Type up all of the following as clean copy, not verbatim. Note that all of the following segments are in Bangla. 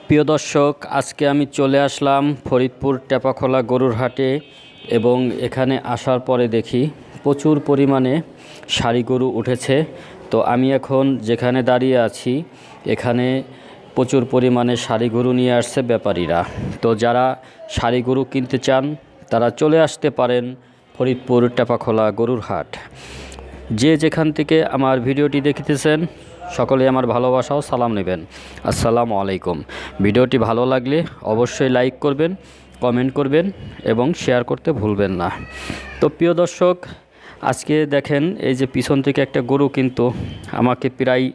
প্রিয় দর্শক, আজকে আমি চলে আসলাম ফরিদপুর টেপাখোলা গরুর হাটে এবং এখানে আসার পরে দেখি প্রচুর পরিমাণে সারি গরু উঠেছে। তো আমি এখন যেখানে দাঁড়িয়ে আছি এখানে প্রচুর পরিমাণে সারি গরু নিয়ে আসছে ব্যাপারীরা। তো যারা সারি গরু কিনতে চান তারা চলে আসতে পারেন ফরিদপুর টেপাখোলা গরুর হাট। যে যেখান থেকে আমার ভিডিওটি দেখিতেছেন সকলে আমার ভালোবাসা ও সালাম নেবেন। আসসালামু আলাইকুম। ভিডিওটি ভালো লাগলে অবশ্যই লাইক করবেন, কমেন্ট করবেন এবং শেয়ার করতে ভুলবেন না। তো প্রিয় দর্শক, আজকে দেখেন এই যে পিছন থেকে একটা গরু কিন্তু আমাকে প্রায়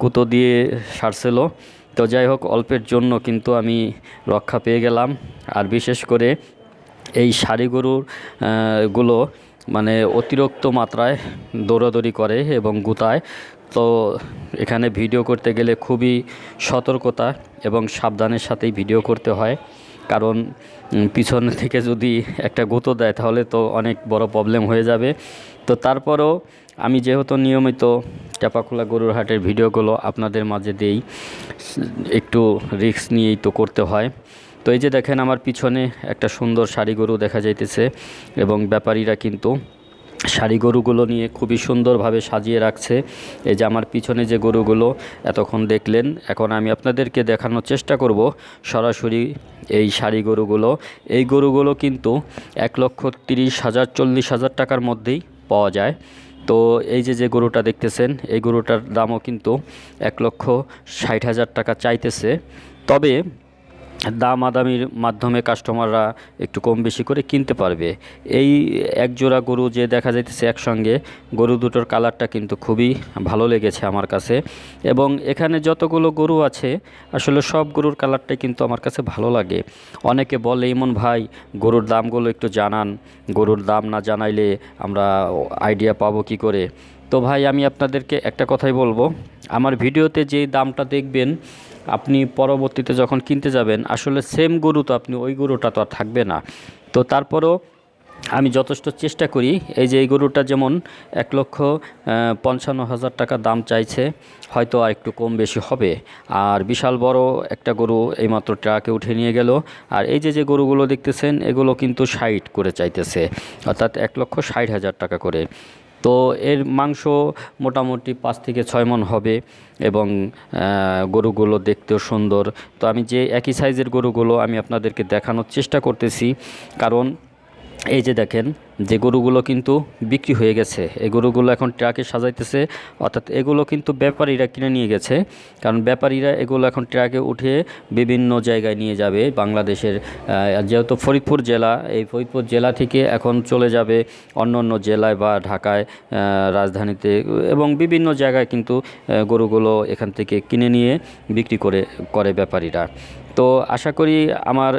গুঁতো দিয়ে সারছিল। তো যাই হোক, অল্পের জন্য কিন্তু আমি রক্ষা পেয়ে গেলাম। আর বিশেষ করে এই সারি গরুর গুলো অতিরিক্ত মাত্রায় দৌড়াদৌড়ি করে এবং গুতায়। তো এখানে ভিডিও করতে গেলে খুবই সতর্কতা এবং সাবধানের সাথেই ভিডিও করতে হয়, কারণ পিছন থেকে যদি একটা গুঁতো দেয় তাহলে তো অনেক বড় প্রবলেম হয়ে যাবে। তো তারপরও আমি যেহেতু নিয়মিত টেপাখোলা গরুর হাটের ভিডিওগুলো আপনাদের মাঝে দেই, একটু রিস্ক নিয়েই তো করতে হয়। তো এই যে দেখেন আমার পিছনে একটা সুন্দর সারি গরু দেখা যাইতেছে এবং ব্যাপারীরা কিন্তু সারি গরুগুলো নিয়ে খুবই সুন্দরভাবে সাজিয়ে রাখছে। এই যে আমার পিছনে যে গরুগুলো এতক্ষণ দেখলেন, এখন আমি আপনাদেরকে দেখানোর চেষ্টা করব সরাসরি এই সারি গরুগুলো। এই গরুগুলো কিন্তু 1,30,000 40,000 টাকার মধ্যেই পাওয়া যায়। তো এই যে গরুটা দেখতেছেন এই গরুটার দামও কিন্তু 1,60,000 টাকা চাইতেছে। তবে দামাদামির মাধ্যমে কাস্টমাররা একটু কম বেশি করে কিনতে পারবে। এই এক জোড়া গরু যে দেখা যাইতেছে একসঙ্গে, গরু দুটোর কালারটা কিন্তু খুবই ভালো লেগেছে আমার কাছে। এবং এখানে যতগুলো গরু আছে আসলে সব গরুর কালারটাই কিন্তু আমার কাছে ভালো লাগে। অনেকে বলে, ইমন ভাই গরুর দামগুলো একটু জানান, গরুর দাম না জানাইলে আমরা আইডিয়া পাবো কি করে। তো ভাই আমি আপনাদেরকে একটা কথাই বলবো, আমার ভিডিওতে যে দামটা দেখবেন আপনি পরবর্তীতে যখন কিনতে যাবেন আসলে সেম গরু তো আপনি ওই গরুটা তো আর থাকবে না। তো তারপরও আমি যথেষ্ট চেষ্টা করি। এই যে এই গরুটা যেমন 1,55,000 টাকা দাম চাইছে, হয়তো আর একটু কম বেশি হবে। আর বিশাল বড় একটা গরু এইমাত্র ট্রাকে উঠে নিয়ে গেল। আর এই যে গরুগুলো দেখতেছেন এগুলো কিন্তু 60 করে চাইতেছে, অর্থাৎ 1,60,000 টাকা করে। তো এর মাংস মোটামুটি 5 থেকে 6 মণ হবে এবং গরুগুলো দেখতেও সুন্দর। তো আমি যে একই সাইজের গরুগুলো আমি আপনাদেরকে দেখানোর চেষ্টা করতেছি, কারণ এই যে দেখেন যে গরুগুলো কিন্তু বিক্রি হয়ে গেছে, এই গরুগুলো এখন ট্রাকে সাজাইতেছে, অর্থাৎ এগুলো কিন্তু ব্যাপারীরা কিনে নিয়ে গেছে। কারণ ব্যাপারীরা এগুলো এখন ট্রাকে উঠে বিভিন্ন জায়গায় নিয়ে যাবে বাংলাদেশের। যেহেতু ফরিদপুর জেলা, এই ফরিদপুর জেলা থেকে এখন চলে যাবে অন্য অন্য জেলায় বা ঢাকায়, রাজধানীতে এবং বিভিন্ন জায়গায় কিন্তু গরুগুলো এখান থেকে কিনে নিয়ে বিক্রি করে ব্যাপারীরা। তো আশা করি আমার